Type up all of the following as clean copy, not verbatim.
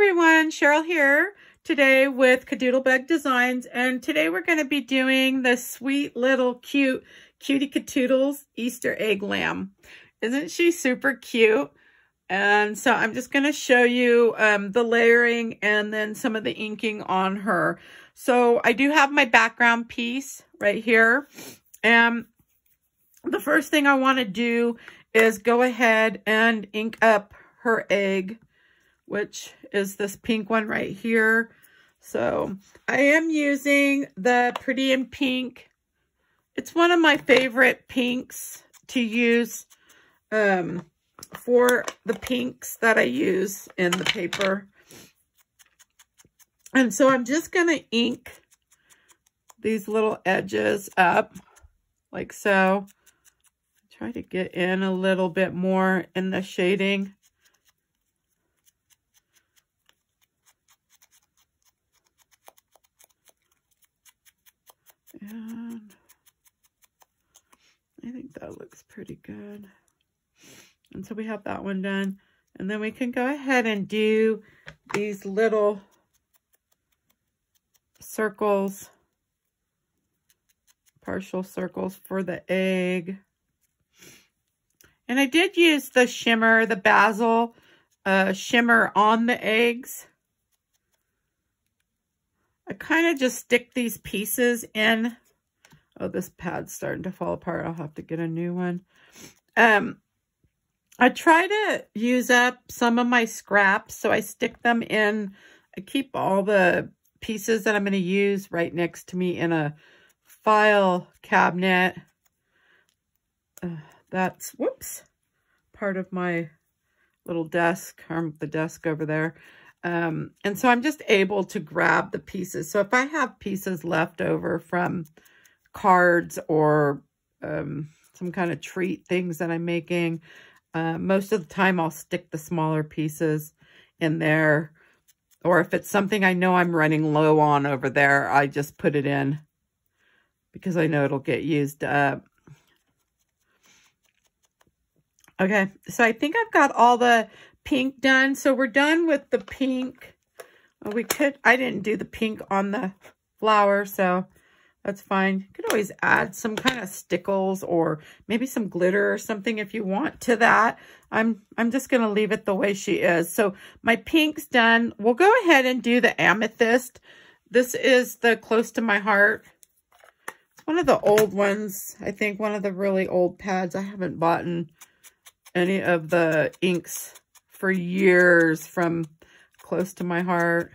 everyone, Cheryl here today with Kadoodlebug Designs, and today we're going to be doing the sweet little cutie KaDoodle's Easter egg lamb. Isn't she super cute? And so I'm just going to show you the layering and then some of the inking on her. So I do have my background piece right here, and the first thing I want to do is go ahead and ink up her egg, which is this pink one right here. So I am using the Pretty in Pink. It's one of my favorite pinks to use for the pinks that I use in the paper. And so I'm just going to ink these little edges up like so. Try to get in a little bit more in the shading. And I think that looks pretty good. And so we have that one done. And then we can go ahead and do these little circles, partial circles for the egg. And I did use the shimmer, the basil shimmer on the eggs. I kind of just stick these pieces in. Oh, this pad's starting to fall apart. I'll have to get a new one. I try to use up some of my scraps, so I stick them in. I keep all the pieces that I'm going to use right next to me in a file cabinet. That's, whoops, part of my little desk, or the desk over there. And so I'm just able to grab the pieces. So if I have pieces left over from cards or some kind of treat things that I'm making, most of the time I'll stick the smaller pieces in there. Or if it's something I know I'm running low on over there, I just put it in because I know it'll get used up. Okay, so I think I've got all the pink done. So we're done with the pink. Well, I didn't do the pink on the flower, so that's fine. You could always add some kind of stickles or maybe some glitter or something if you want to that. I'm just going to leave it the way she is. So my pink's done. We'll go ahead and do the Amethyst. This is the Close to My Heart. It's one of the old ones. I think one of the really old pads. I haven't bought any of the inks for years from Close to My Heart.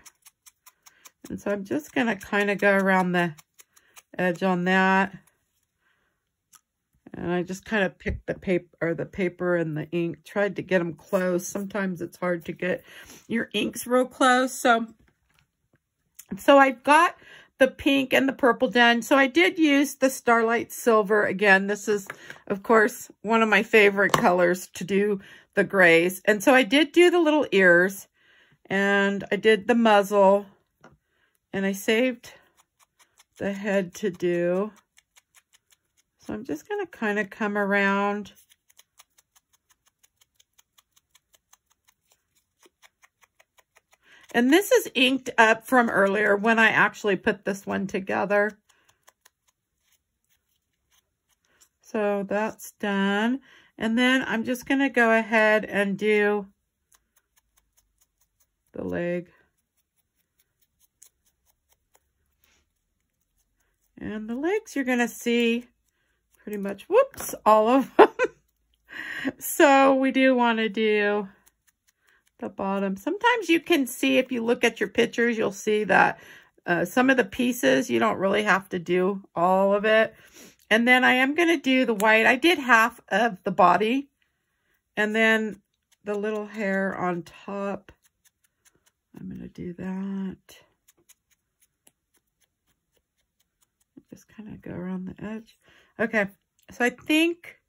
And so I'm just going to kind of go around the edge on that. And I just kind of picked the paper and the ink, tried to get them close. Sometimes it's hard to get your inks real close. So I've got the pink and the purple done. So I did use the Starlite Silver. Again, this is, of course, one of my favorite colors to do the grays. And so I did do the little ears, and I did the muzzle, and I saved the head to do. So I'm just going to kind of come around. And this is inked up from earlier when I actually put this one together. So that's done. And then I'm just going to go ahead and do the leg. And the legs you're going to see pretty much, whoops, all of them. So we do want to do the bottom. Sometimes you can see, if you look at your pictures, you'll see that some of the pieces, you don't really have to do all of it. And then I am going to do the white. I did half of the body. And then the little hair on top. I'm going to do that. Just kind of go around the edge. Okay, so I think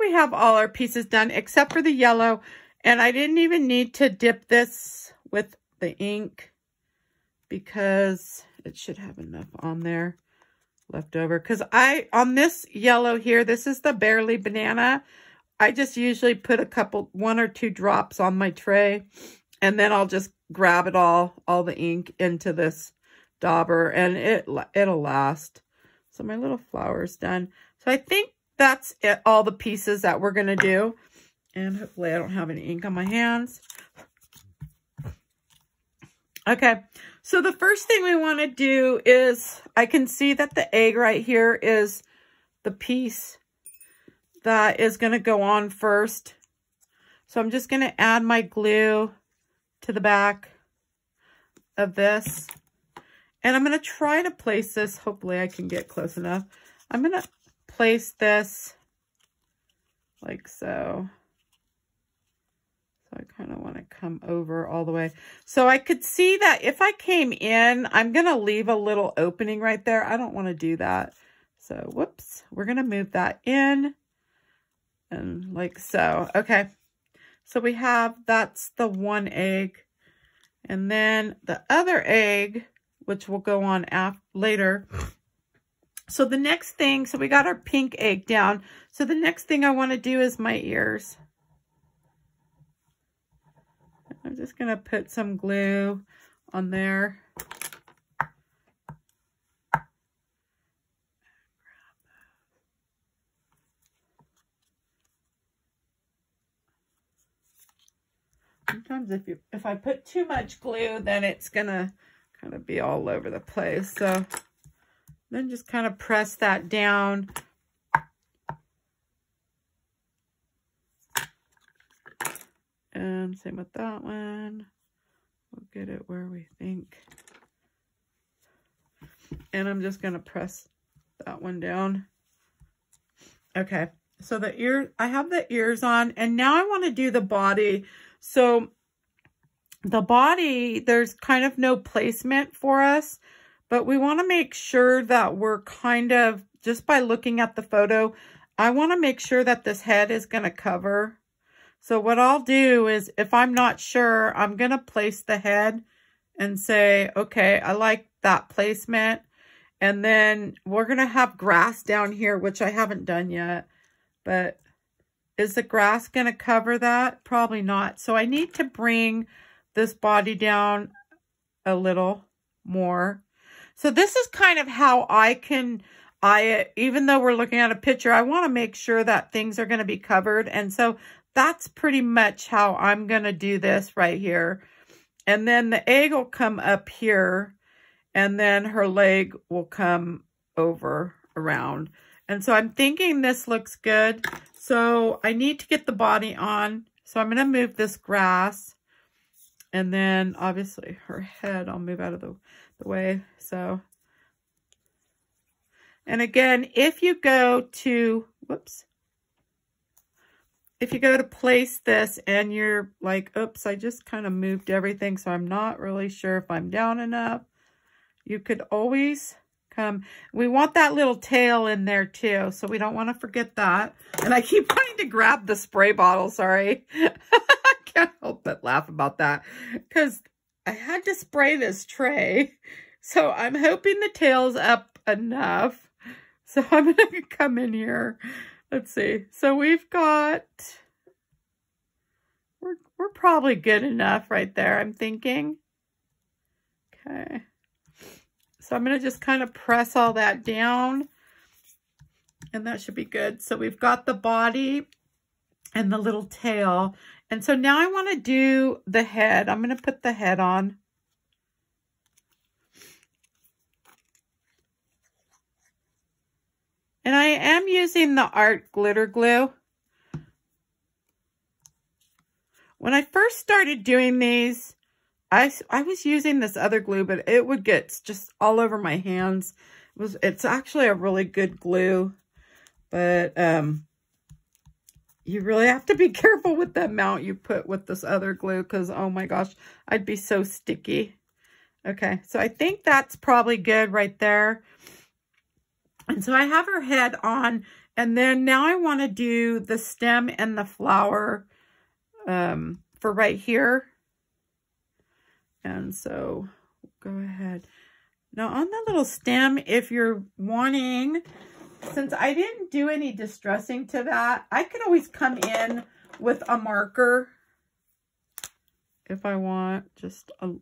we have all our pieces done except for the yellow. And I didn't even need to dip this with the ink because it should have enough on there left over. Because on this yellow here, this is the Barely Banana. I just usually put one or two drops on my tray, and then I'll just grab it all the ink into this dauber, and it'll last. So my little flower's done. So I think that's it, all the pieces that we're going to do. And hopefully I don't have any ink on my hands. Okay, so the first thing we want to do is, I can see that the egg right here is the piece that is going to go on first. So I'm just going to add my glue to the back of this. And I'm going to try to place this. Hopefully I can get close enough. I'm going to place this like so. So I kind of want to come over all the way. So I could see that if I came in, I'm going to leave a little opening right there. I don't want to do that. So, whoops, we're going to move that in and like so. Okay. So we have, that's the one egg. And then the other egg, which will go on later. So the next thing, so we got our pink egg down. So the next thing I want to do is my ears. I'm just going to put some glue on there. Sometimes if I put too much glue, then it's going to kind of be all over the place. So then just kind of press that down. And same with that one. We'll get it where we think. And I'm just going to press that one down. Okay. So the ear, I have the ears on, and now I want to do the body. So the body, there's kind of no placement for us, but we want to make sure that we're kind of, just by looking at the photo, I want to make sure that this head is going to cover. So what I'll do is, if I'm not sure, I'm going to place the head and say, okay, I like that placement. And then we're going to have grass down here, which I haven't done yet. But is the grass going to cover that? Probably not. So I need to bring this body down a little more. So this is kind of how even though we're looking at a picture, I want to make sure that things are going to be covered. And so that's pretty much how I'm going to do this right here. And then the egg will come up here, and then her leg will come over around. And so I'm thinking this looks good. So I need to get the body on. So I'm going to move this grass. And then obviously her head, I'll move out of the way. So, and again, if you go to, if you go to place this and you're like, oops, I just kind of moved everything, so I'm not really sure if I'm down enough, you could always come. We want that little tail in there too, so we don't want to forget that. And I keep wanting to grab the spray bottle, sorry. I can't help but laugh about that because I had to spray this tray. So I'm hoping the tail's up enough. So I'm going to come in here. Let's see. So we've got, we're probably good enough right there, I'm thinking. Okay. So I'm going to just kind of press all that down, and that should be good. So we've got the body and the little tail. And so now I want to do the head. I'm going to put the head on. And I am using the Art Glitter Glue. When I first started doing these, I was using this other glue, but it would get just all over my hands. It's actually a really good glue, but you really have to be careful with the amount you put with this other glue, because oh my gosh, I'd be so sticky. Okay, so I think that's probably good right there. And so I have her head on, and then now I want to do the stem and the flower for right here. And so go ahead. Now on the little stem, if you're wanting, since I didn't do any distressing to that, I could always come in with a marker if I want, just on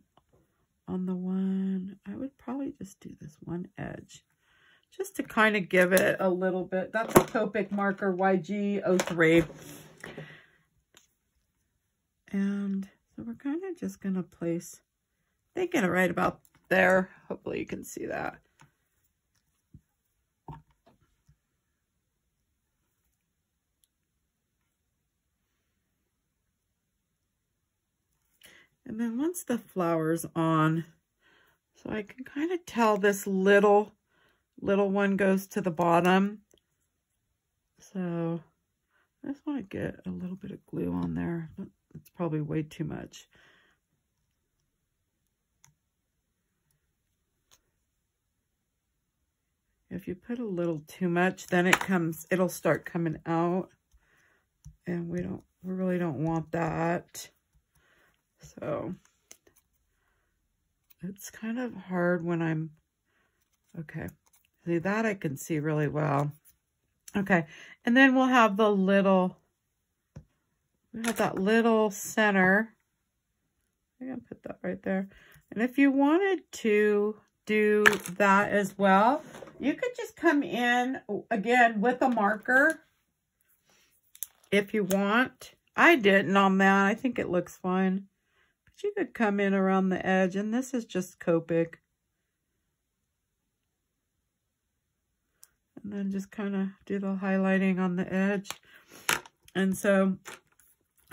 the one. I would probably just do this one edge, just to kind of give it a little bit. That's a Copic marker YG03. And so we're kind of just going to place, I think, it right about there. Hopefully you can see that. And then once the flower's on, so I can kind of tell this little one goes to the bottom. So I just want to get a little bit of glue on there. It's probably way too much. If you put a little too much, then it'll start coming out. And we really don't want that. So it's kind of hard when I'm, okay. See, that I can see really well. Okay, and then we'll have the little, we have that little center. I'm gonna put that right there. And if you wanted to do that as well, you could just come in again with a marker if you want. I didn't on that. I think it looks fine. But you could come in around the edge, and this is just Copic. And then just kind of do the highlighting on the edge. And so,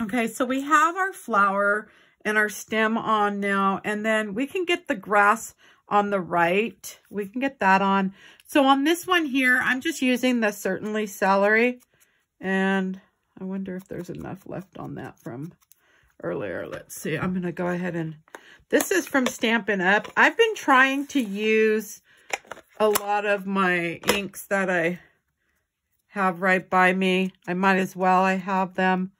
okay, so we have our flower and our stem on now, and then we can get the grass on the right. We can get that on. So on this one here, I'm just using the Certainly Celery, and I wonder if there's enough left on that from earlier. Let's see. I'm going to go ahead and, this is from Stampin' Up. I've been trying to use a lot of my inks that I have right by me. I might as well. I have them.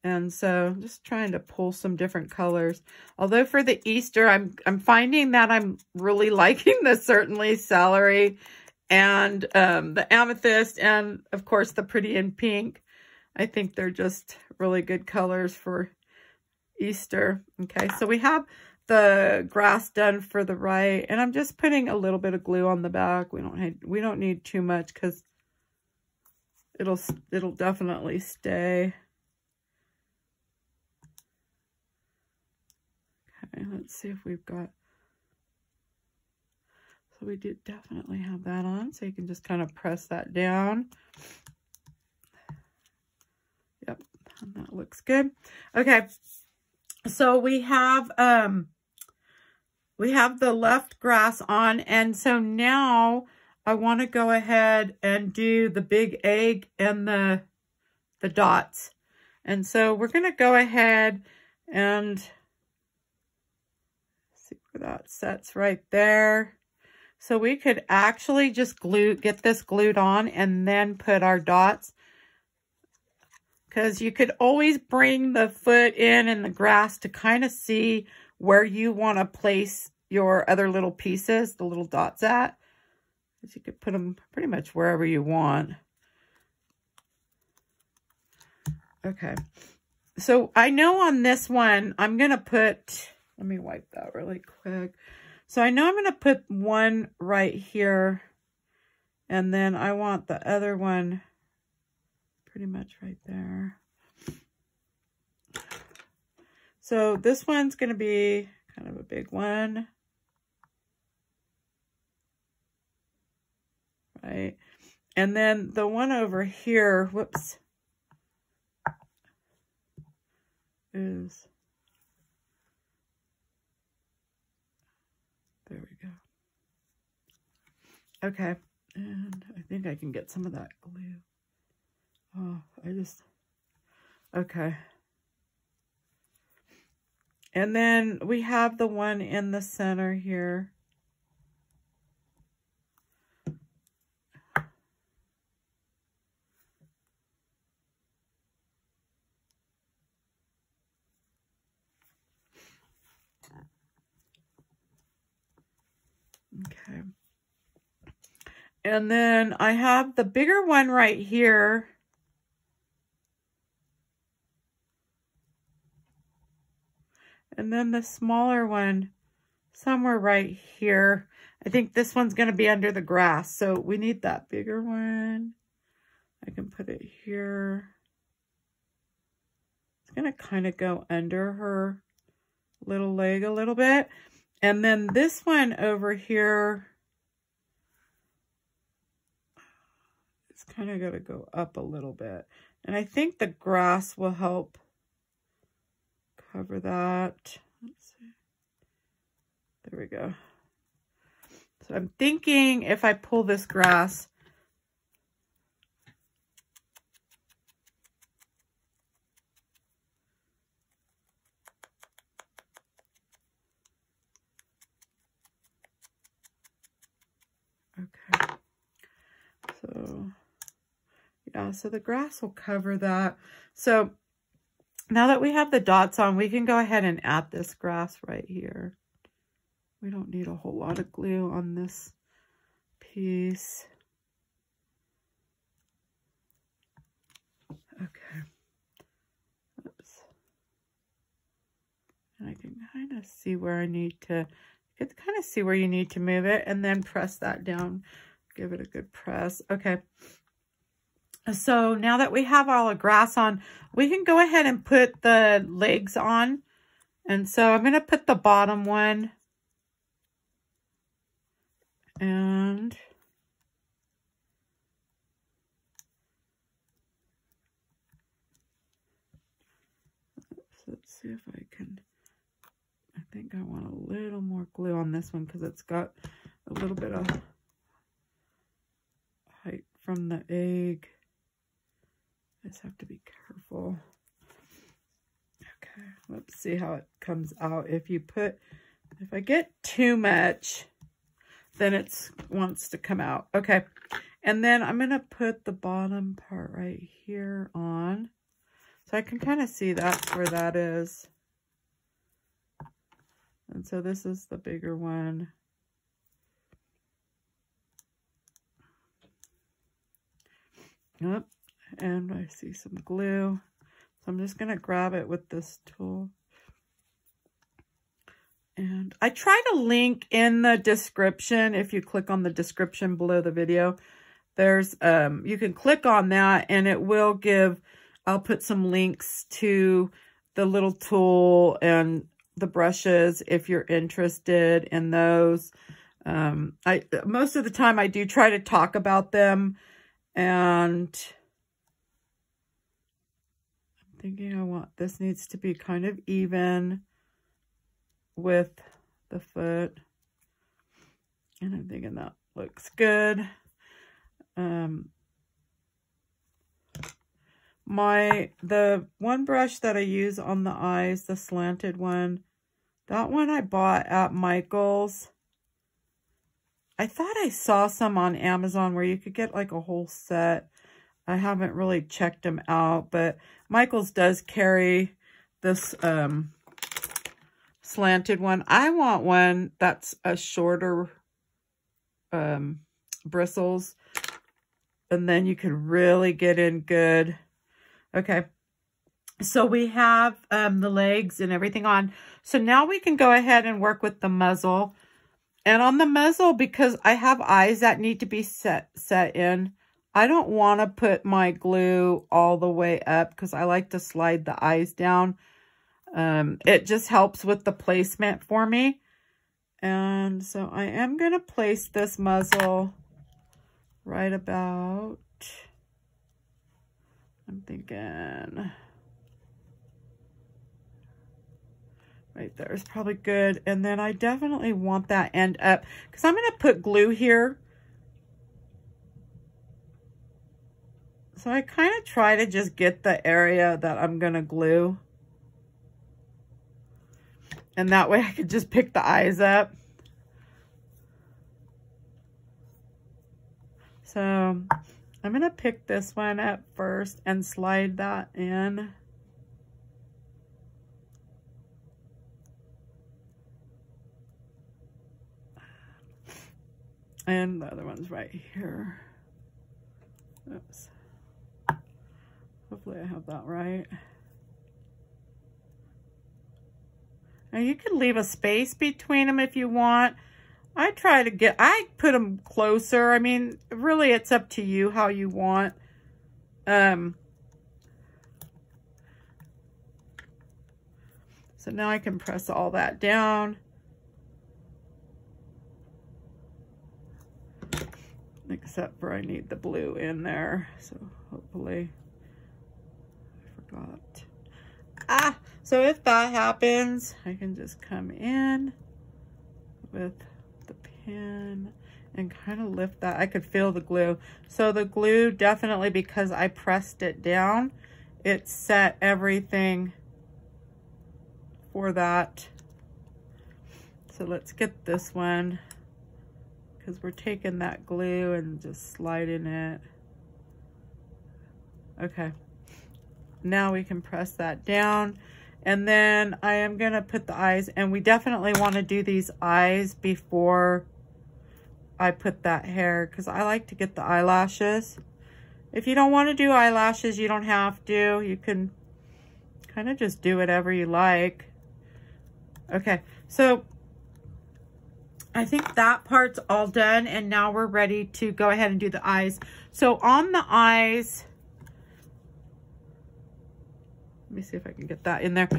And so just trying to pull some different colors. Although for the Easter, I'm finding that I'm really liking the Certainly Celery and the Amethyst, and of course the Pretty in Pink. I think they're just really good colors for Easter. Okay, so we have the grass done for the right, and I'm just putting a little bit of glue on the back. We don't need too much because it'll definitely stay. Okay, let's see if we've got, so we did definitely have that on, so you can just kind of press that down. Yep, and that looks good. Okay, so we have the left grass on, and so now I want to go ahead and do the big egg and the dots. And so we're going to go ahead and see where that sets right there. So we could actually just get this glued on and then put our dots. Because you could always bring the foot in and the grass to kind of see where you want to place your other little pieces, the little dots at. Because you could put them pretty much wherever you want. Okay. So I know on this one, I'm going to put, let me wipe that really quick. So I know I'm going to put one right here. And then I want the other one pretty much right there. So this one's going to be kind of a big one. Right. And then the one over here, whoops, is, there we go. Okay. And I think I can get some of that glue. Oh, okay. And then we have the one in the center here. Okay. And then I have the bigger one right here. And then the smaller one somewhere right here. I think this one's going to be under the grass, so we need that bigger one. I can put it here. It's going to kind of go under her little leg a little bit. And then this one over here, it's kind of got to go up a little bit. And I think the grass will help cover that. Let's see. There we go. So I'm thinking if I pull this grass, okay. So yeah, so the grass will cover that. So now that we have the dots on, we can go ahead and add this grass right here. We don't need a whole lot of glue on this piece. Okay. Oops. And I can kind of see where I need to, you can kind of see where you need to move it and then press that down. Give it a good press. Okay. So now that we have all the grass on, we can go ahead and put the legs on. And so I'm going to put the bottom one. And let's see if I can, I think I want a little more glue on this one because it's got a little bit of height from the egg. I just have to be careful. Okay, let's see how it comes out. If I get too much, then it wants to come out. Okay, and then I'm going to put the bottom part right here on. So I can kind of see that's where that is. And so this is the bigger one. Yep, and I see some glue. So I'm just going to grab it with this tool. And I try to link in the description. If you click on the description below the video, there's, you can click on that and it will give, I'll put some links to the little tool and the brushes if you're interested in those. Most of the time I do try to talk about them, and I'm thinking this needs to be kind of even with the foot, and I'm thinking that looks good. The one brush that I use on the eyes, the slanted one, that one I bought at Michael's. I thought I saw some on Amazon where you could get like a whole set. I haven't really checked them out, but Michael's does carry this slanted one. I want one that's a shorter bristles, and then you can really get in good. Okay, so we have the legs and everything on. So now we can go ahead and work with the muzzle. And on the muzzle, because I have eyes that need to be set in, I don't want to put my glue all the way up because I like to slide the eyes down. It just helps with the placement for me. And so I am going to place this muzzle right about, I'm thinking right there is probably good. And then I definitely want that end up because I'm going to put glue here. So I kind of try to just get the area that I'm going to glue. And that way I could just pick the eyes up. So I'm going to pick this one up first and slide that in. And the other one's right here. Oops. Hopefully I have that right. Now you can leave a space between them if you want. I put them closer. I mean, really it's up to you how you want. So now I can press all that down. Except for I need the blue in there. So hopefully, I forgot. So if that happens, I can just come in with the pen and kind of lift that. I could feel the glue. So the glue definitely, because I pressed it down, it set everything for that. So let's get this one, because we're taking that glue and just sliding it. Okay, now we can press that down. And then I am gonna put the eyes, and we definitely wanna do these eyes before I put that hair, because I like to get the eyelashes. If you don't wanna do eyelashes, you don't have to. You can kind of just do whatever you like. Okay, so I think that part's all done, and now we're ready to go ahead and do the eyes. So on the eyes, let me see if I can get that in there.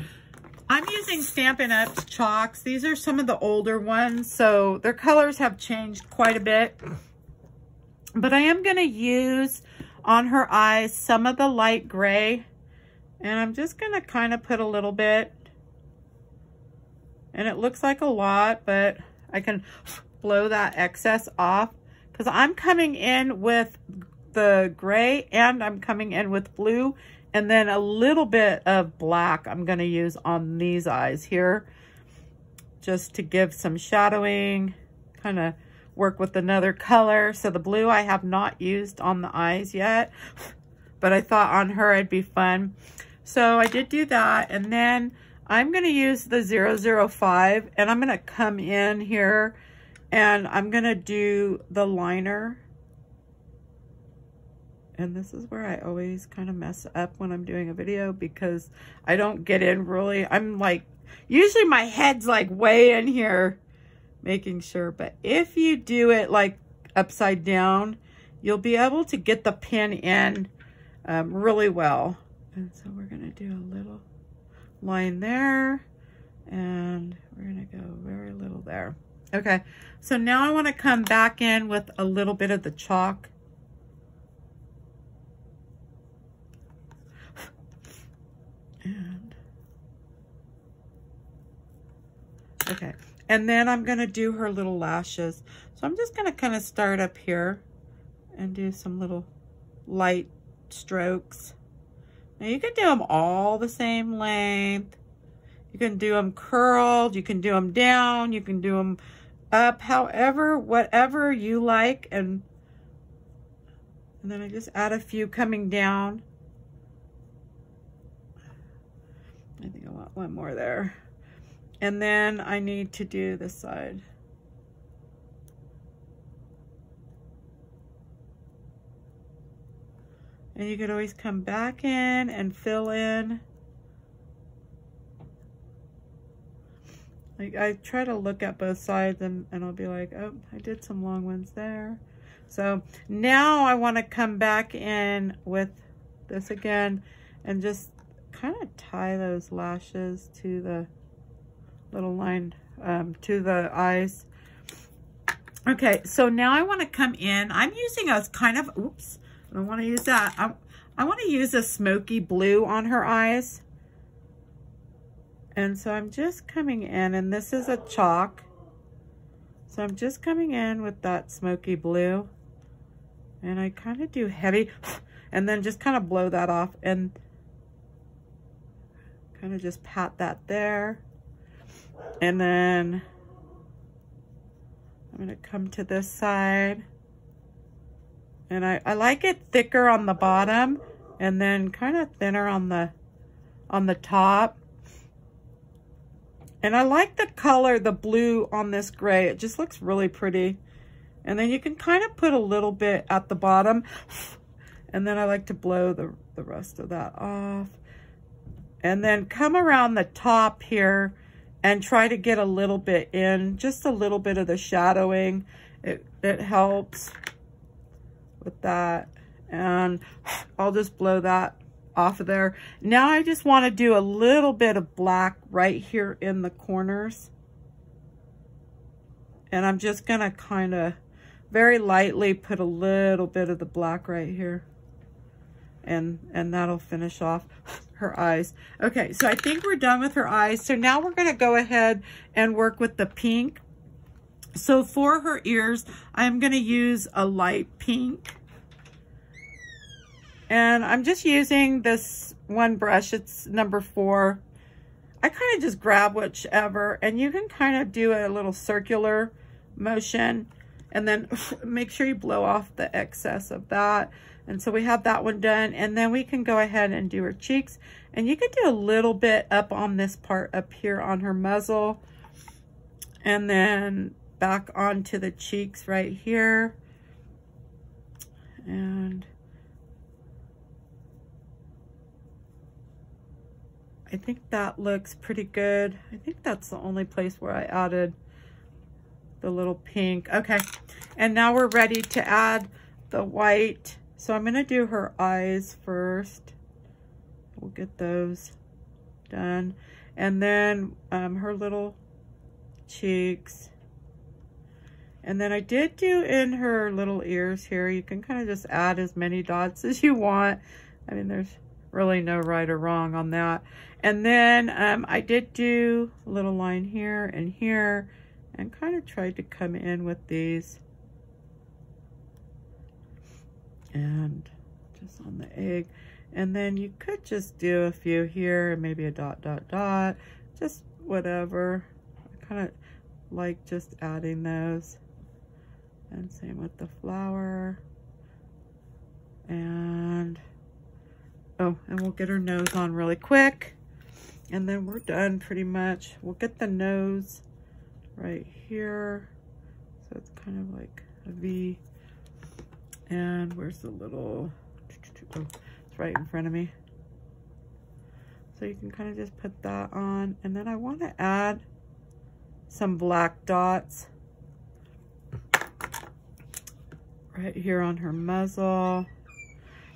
I'm using Stampin' Up chalks. These are some of the older ones, so their colors have changed quite a bit. But I am gonna use on her eyes some of the light gray, and I'm just gonna kind of put a little bit. And it looks like a lot, but I can blow that excess off, because I'm coming in with the gray and I'm coming in with blue, and then a little bit of black I'm going to use on these eyes here, just to give some shadowing, kind of work with another color. So the blue I have not used on the eyes yet, but I thought on her it'd be fun. So I did do that, and then I'm going to use the 005, and I'm going to come in here and I'm going to do the liner. And this is where I always kind of mess up when I'm doing a video, because I don't get in really. I'm like, usually my head's like way in here making sure. But if you do it like upside down, you'll be able to get the pin in really well. And so we're going to do a little line there, and we're going to go very little there. Okay, so now I want to come back in with a little bit of the chalk. And okay, and then I'm going to do her little lashes. So I'm just going to kind of start up here and do some little light strokes. Now you can do them all the same length. You can do them curled, you can do them down, you can do them up, however, whatever you like. And then I just add a few coming down. I think I want one more there. And then I need to do this side. And you could always come back in and fill in. Like, I try to look at both sides, and I'll be like, oh, I did some long ones there. So now I want to come back in with this again and just kind of tie those lashes to the little line, to the eyes. Okay, so now I want to come in. I'm using a kind of, oops, I don't want to use that. I want to use a smoky blue on her eyes. And so I'm just coming in, and this is a chalk. So I'm just coming in with that smoky blue. And I kind of do heavy, and then just kind of blow that off and kind of just pat that there. And then I'm going to come to this side. And I like it thicker on the bottom and then kind of thinner on the top. And I like the color, the blue on this gray. It just looks really pretty. And then you can kind of put a little bit at the bottom. And then I like to blow the rest of that off. And then come around the top here and try to get a little bit in, just a little bit of the shadowing. It helps with that. And I'll just blow that off of there. Now I just want to do a little bit of black right here in the corners. And I'm just going to kind of very lightly put a little bit of the black right here. And that'll finish off her eyes. Okay, so I think we're done with her eyes. So now we're going to go ahead and work with the pink. So for her ears, I'm going to use a light pink. And I'm just using this one brush. It's number 4. I kind of just grab whichever, and you can kind of do a little circular motion, and then make sure you blow off the excess of that. And so we have that one done, and then we can go ahead and do her cheeks. And you can do a little bit up on this part up here on her muzzle, and then back onto the cheeks right here. And I think that looks pretty good. I think that's the only place where I added the little pink. Okay, and now we're ready to add the white. So I'm gonna do her eyes first. We'll get those done. And then her little cheeks. And then I did do in her little ears here. You can kind of just add as many dots as you want. I mean, there's really no right or wrong on that. And then I did do a little line here and here, and kind of tried to come in with these. And just on the egg. And then you could just do a few here, and maybe a dot, dot, dot, just whatever. I kind of like just adding those. And same with the flower. And, oh, and we'll get her nose on really quick. And then we're done pretty much. We'll get the nose right here. So it's kind of like a V. And where's the little, oh, it's right in front of me. So you can kind of just put that on. And then I want to add some black dots right here on her muzzle.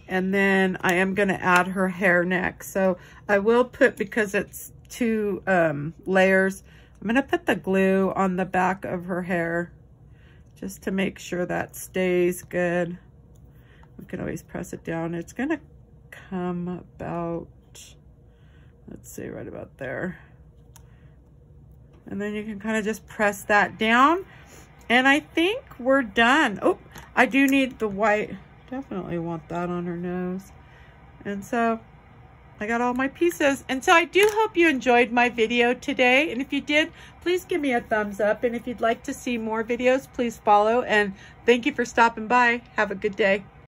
And then I am going to add her hair next. So I will put, because it's 2 layers, I'm going to put the glue on the back of her hair just to make sure that stays good. We can always press it down. It's going to come about, let's see, right about there. And then you can kind of just press that down. And I think we're done. Oh, I do need the white. Definitely want that on her nose. And so I got all my pieces. And so I do hope you enjoyed my video today. And if you did, please give me a thumbs up. And if you'd like to see more videos, please follow. And thank you for stopping by. Have a good day.